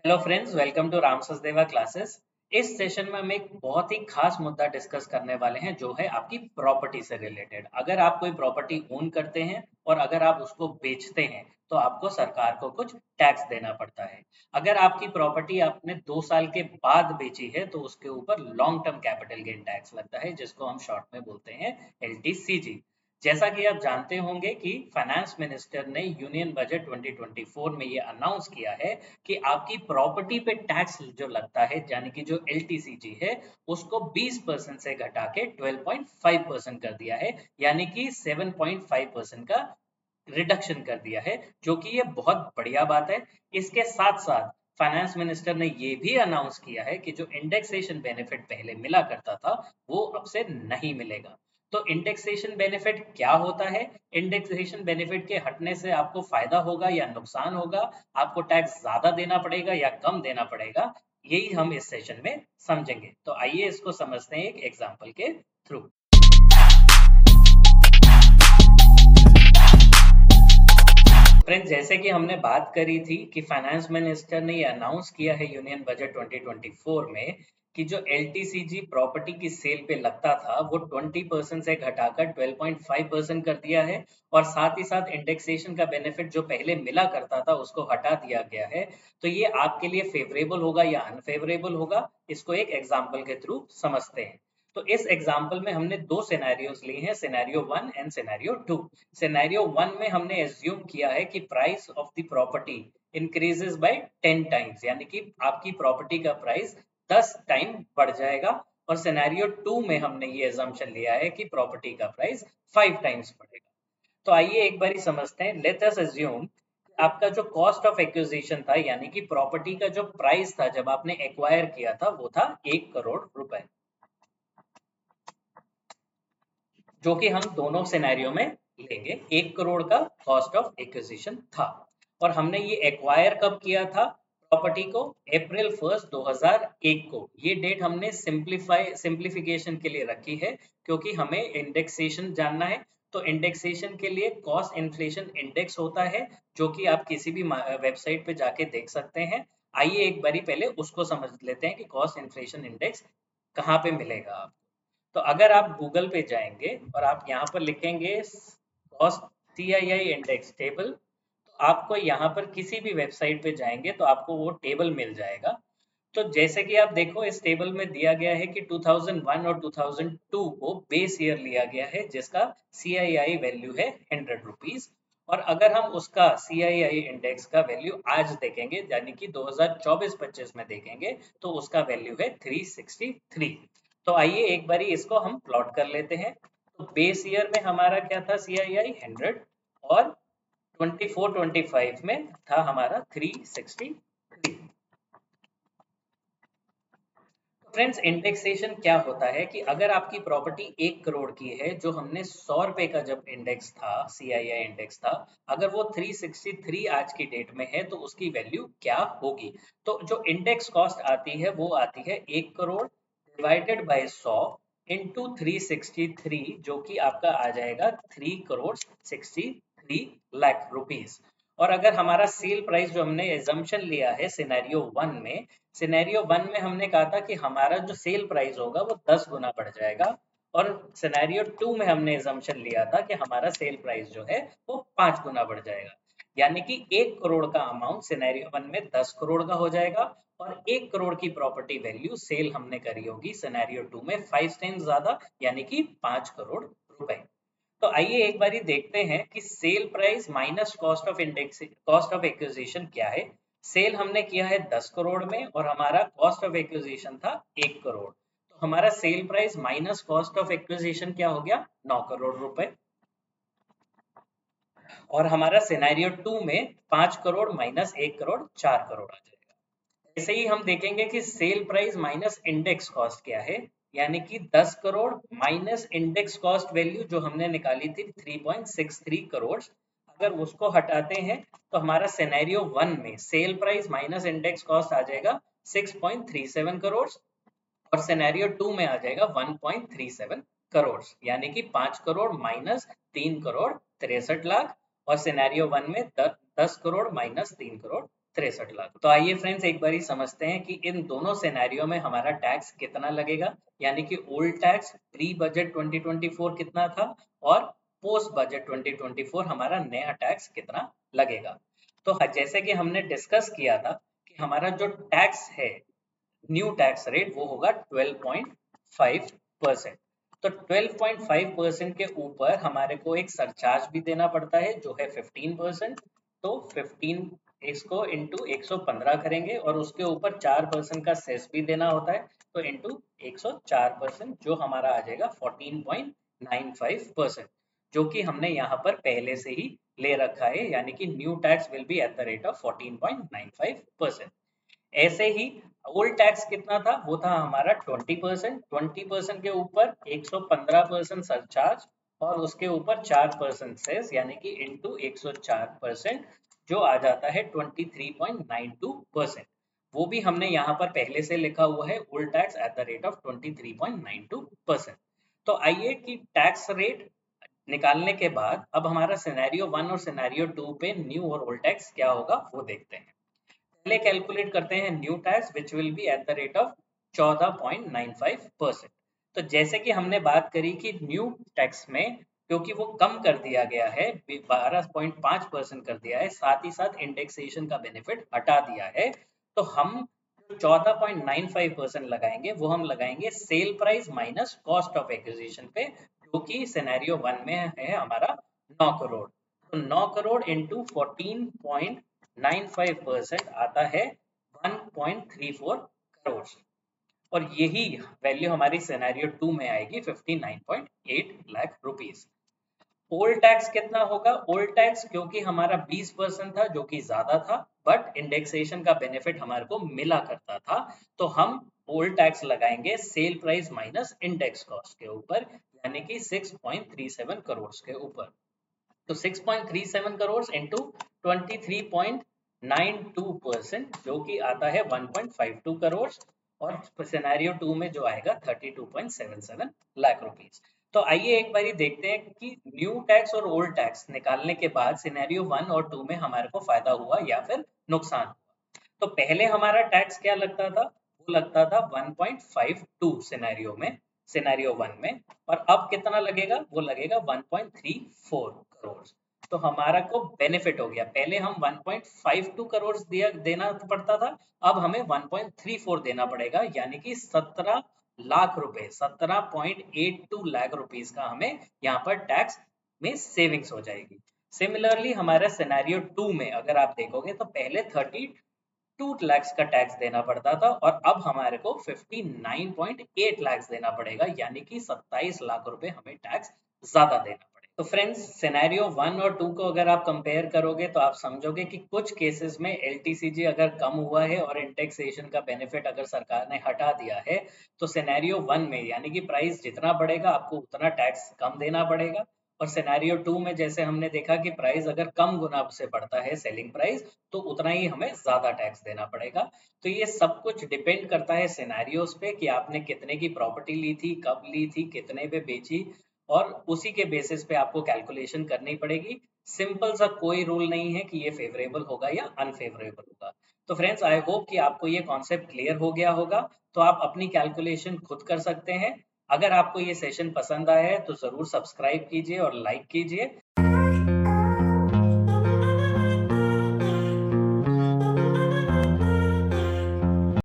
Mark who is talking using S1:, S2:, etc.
S1: Hello friends, welcome to Ram Sachdeva classes. इस session में हम एक बहुत ही खास मुद्दा डिस्कस करने वाले हैं जो है आपकी प्रॉपर्टी से रिलेटेड। अगर आप कोई प्रॉपर्टी ओन करते हैं और अगर आप उसको बेचते हैं तो आपको सरकार को कुछ टैक्स देना पड़ता है। अगर आपकी प्रॉपर्टी आपने 2 साल के बाद बेची है तो उसके ऊपर long term capital gain tax लगता है, जिसको हम शॉर्ट में बोलते हैं LTCG। जैसा कि आप जानते होंगे कि फाइनेंस मिनिस्टर ने यूनियन बजट 2024 में ये अनाउंस किया है कि आपकी प्रॉपर्टी पे टैक्स जो लगता है, यानी कि जो LTCG है, उसको 20% से घटा के 12.5% कर दिया है, यानी कि 7.5% का रिडक्शन कर दिया है, जो कि ये बहुत बढ़िया बात है। इसके साथ साथ फाइनेंस मिनिस्टर ने ये भी अनाउंस किया है कि जो इंडेक्सेशन बेनिफिट पहले मिला करता था वो अब से नहीं मिलेगा। तो इंडेक्सेशन बेनिफिट क्या होता है? इंडेक्सेशन बेनिफिट के हटने से आपको फायदा होगा या नुकसान होगा? आपको टैक्स ज्यादा देना पड़ेगा या कम देना पड़ेगा? यही हम इस सेशन में समझेंगे। तो आइए इसको समझते हैं एक एग्जांपल के थ्रू। फ्रेंड्स, जैसे कि हमने बात करी थी कि फाइनेंस मिनिस्टर ने ये अनाउंस किया है यूनियन बजट 2024 में कि जो LTCG प्रॉपर्टी की सेल पे लगता था वो 20% से घटाकर 12.5% कर दिया है, और साथ ही साथ इंडेक्सेशन का बेनिफिट जो पहले मिला करता था उसको हटा दिया गया है। तो ये आपके लिए फेवरेबल होगा या अनफेवरेबल होगा, इसको एक एग्जाम्पल के थ्रू समझते हैं। तो इस एग्जाम्पल में हमने दो सिनेरियोज लिए हैं, सिनेरियो 1 एंड सिनेरियो 2। सिनेरियो 1 में हमने एज्यूम किया है कि price of the property increases by 10 times, यानी कि आपकी प्रॉपर्टी का प्राइस 10 टाइम बढ़ जाएगा। और सिनेरियो 2 में हमने ये एजम्पशन लिया है कि प्रॉपर्टी का प्राइस 5 टाइम्स बढ़ेगा। तो आइए एक बारी समझते हैं। लेट अस अज्यूम आपका जो कॉस्ट ऑफ एक्विजिशन था, यानी कि प्रॉपर्टी का जो प्राइस था जब आपने एक्वायर किया था, वो था 1 करोड़ रुपए, जो कि हम दोनों सिनेरियो में लेंगे। 1 करोड़ का कॉस्ट ऑफ एक्विजिशन था, और हमने ये एक्वायर कब किया था प्रॉपर्टी को? April 1 2001 को। ये डेट हमने सिंप्लीफिकेशन के लिए रखी है, क्योंकि हमें इंडेक्सेशन जानना है। तो इंडेक्सेशन के लिए कॉस्ट इन्फ्लेशन इंडेक्स होता है, जो कि आप किसी भी वेबसाइट पे जाके देख सकते हैं। आइए एक बारी पहले उसको समझ लेते हैं कि कॉस्ट इन्फ्लेशन इंडेक्स कहाँ पे मिलेगा। तो अगर आप गूगल पे जाएंगे और आप यहाँ पर लिखेंगे कॉस्ट CII इंडेक्स टेबल, तो आपको यहाँ पर किसी भी वेबसाइट पे जाएंगे तो आपको वो टेबल मिल जाएगा। तो जैसे कि आप देखो, इस टेबल में दिया गया है कि 2001 और 2002 को बेस ईयर लिया गया है, जिसका CII वैल्यू है 100 रुपीज। और अगर हम उसका CII इंडेक्स का वैल्यू आज देखेंगे, यानी कि 2024-25 में देखेंगे, तो उसका वैल्यू है 363। तो आइए एक बारी इसको हम प्लॉट कर लेते हैं। तो बेस ईयर में हमारा क्या था? CII 100, और 24-25 में था हमारा 363। फ्रेंड्स, इंडेक्सेशन क्या होता है कि अगर आपकी प्रॉपर्टी 1 करोड़ की है, जो हमने 100 रुपए का जब इंडेक्स था, CII इंडेक्स था, अगर वो 363 आज की डेट में है तो उसकी वैल्यू क्या होगी? तो जो इंडेक्स कॉस्ट आती है वो आती है 1 करोड़ डिवाइडेड बाय 100 इंटू 363, जो कि आपका आ जाएगा 3 करोड़ 63 लाख रुपीज। और अगर हमारा सेल प्राइस जो हमने एजम्पशन लिया है सिनेरियो वन में हमने कहा था कि हमारा जो सेल प्राइस होगा वो 10 गुना बढ़ जाएगा, और सिनेरियो 2 में हमने एजम्पशन लिया था कि हमारा सेल प्राइस जो है वो 5 गुना बढ़ जाएगा। यानी कि 1 करोड़ का अमाउंट सिनेरियो 1 में 10 करोड़ का हो जाएगा, और 1 करोड़ की प्रॉपर्टी वैल्यू सेल हमने करी होगी सिनेरियो 2 में 5 टाइम्स ज्यादा, यानी कि 5 करोड़ रुपए। तो आइए एक बारी देखते हैं कि cell price minus cost of acquisition क्या है। सेल हमने किया है 10 करोड़ में, और हमारा कॉस्ट ऑफ एक्विजिशन था 1 करोड़। तो हमारा cell price minus cost of acquisition क्या हो गया? 9 करोड़ रुपए। और हमारा सिनेरियो 2 में 5 करोड़ माइनस 1 करोड़ 4 करोड़ आ जाएगा। ऐसे ही हम देखेंगे कि cell price minus index cost क्या है, यानी कि 10 crore minus index cost value जो हमने निकाली थी 3.63 करोड़। अगर उसको हटाते हैं तो हमारा सिनेरियो 1 में sale price minus index cost आ जाएगा 6.37 करोड़, और सिनेरियो 2 में आ जाएगा 1.37 करोड़, यानी कि 5 करोड़ माइनस 3 करोड़ 63 लाख। और सिनेरियो 1 में 10 करोड़ माइनस 3 करोड़ 63 लाख। तो आइए फ्रेंड्स एक बारी समझते हैं कि इन दोनों सिनेरियो में हमारा टैक्स कितना लगेगा, यानी कि ओल्ड टैक्स प्री बजट 2024 कितना था और पोस्ट बजट 2024 हमारा नया टैक्स कितना लगेगा। तो जैसे कि हमने डिस्कस किया था कि हमारा जो टैक्स है, न्यू टैक्स रेट, वो होगा 12.5%। तो 12.5% के ऊपर हमारे को एक सरचार्ज भी देना पड़ता है जो है 15%। तो 15 इसको इंटू 115 करेंगे और उसके ऊपर 4% का सेस भी देना होता है, तो इंटू 104% जो हमारा आ जाएगा 14.95%, जो कि हमने यहाँ पर पहले से ही ले रखा है, यानी कि new tax will be at the rate of 14.95%। ऐसे ही ओल्ड टैक्स कितना था, वो था हमारा 20%। 20% के ऊपर 115% सरचार्ज और उसके ऊपर 4% सेस, यानी कि इंटू 104%, जो आ जाता है 23.92%। वो भी हमने यहाँ पर पहले से लिखा हुआ है, old tax at the rate of 23.92%। तो आइए कि टैक्स रेट निकालने के बाद अब हमारा सिनेरियो 1 और सिनेरियो 2 पे न्यू और ओल्ड टैक्स क्या होगा वो देखते हैं। पहले कैलकुलेट करते हैं new tax which will be at the rate of 14.95%। तो जैसे कि हमने बात करी कि न्यू टैक्स में क्योंकि वो कम कर दिया गया है, 12.5% कर दिया है, साथ ही साथ इंडेक्सेशन का बेनिफिट हटा दिया है, तो हम 14.95% लगाएंगे, वो हम लगाएंगे cell price minus cost of acquisition पे, जो कि सिनेरियो 1 में है हमारा 9 करोड़। तो 9 करोड़ इंटू 14.95% आता है 1.34 करोड़, और यही वैल्यू हमारी सिनेरियो 2 में आएगी 59.8 लाख रुपीस। ओल्ड टैक्स कितना होगा? ओल्ड टैक्स क्योंकि हमारा 20% था जो कि ज्यादा था, बट इंडेक्सेशन का बेनिफिट हमारे को मिला करता था, तो हम ओल्ड टैक्स लगाएंगे cell price minus index cost के ऊपर, यानी कि 6.37 करोड़ के ऊपर। तो 6.37 करोड़ इंटू 23.92%, जो कि आता है 1.52 करोड़, और सिनेरियो 2 में जो आएगा 32.77 लाख रुपीस। तो आइए एक बारी देखते हैं कि न्यू टैक्स और ओल्ड टैक्स निकालने के बाद सिनेरियो 1 और 2 में हमारे को फायदा हुआ या फिर नुकसान हुआ। तो पहले हमारा टैक्स क्या लगता था? वो लगता था 1.52 सिनेरियो में, सिनेरियो 1 में, और अब कितना लगेगा? वो लगेगा 1.34 करोड़। तो हमारा को बेनिफिट हो गया, पहले हम 1.52 करोड़ दिया देना पड़ता था, अब हमें 1.34 देना पड़ेगा, यानी कि 17 लाख रुपए, 17.82 लाख रुपीस का हमें यहाँ पर टैक्स में सेविंग्स हो जाएगी। सिमिलरली हमारा सिनेरियो 2 में अगर आप देखोगे तो पहले 2 लाख का टैक्स देना पड़ता था और अब हमारे को 59.8 लाख देना पड़ेगा, यानी कि 27 लाख रुपए हमें टैक्स ज्यादा देना पड़ेगा। तो फ्रेंड्स सिनेरियो 1 और 2 को अगर आप कंपेयर करोगे तो आप समझोगे कि कुछ केसेस में एलटीसीजी अगर कम हुआ है और इंडेक्सेशन का बेनिफिट अगर सरकार ने हटा दिया है, तो सिनेरियो 1 में यानी कि प्राइस जितना बढ़ेगा आपको उतना टैक्स कम देना पड़ेगा, और सिनेरियो 2 में जैसे हमने देखा कि प्राइस अगर कम गुना से बढ़ता है सेलिंग प्राइस, तो उतना ही हमें ज्यादा टैक्स देना पड़ेगा। तो ये सब कुछ डिपेंड करता है सिनेरियोस पे कि आपने कितने की प्रॉपर्टी ली थी, कब ली थी, कितने पे बेची, और उसी के बेसिस पे आपको कैलकुलेशन करनी पड़ेगी। सिंपल सा कोई रूल नहीं है कि ये फेवरेबल होगा या अनफेवरेबल होगा। तो फ्रेंड्स आई होप कि आपको ये कॉन्सेप्ट क्लियर हो गया होगा, तो आप अपनी कैलकुलेशन खुद कर सकते हैं। अगर आपको ये सेशन पसंद आया है तो जरूर सब्सक्राइब कीजिए और लाइक कीजिए।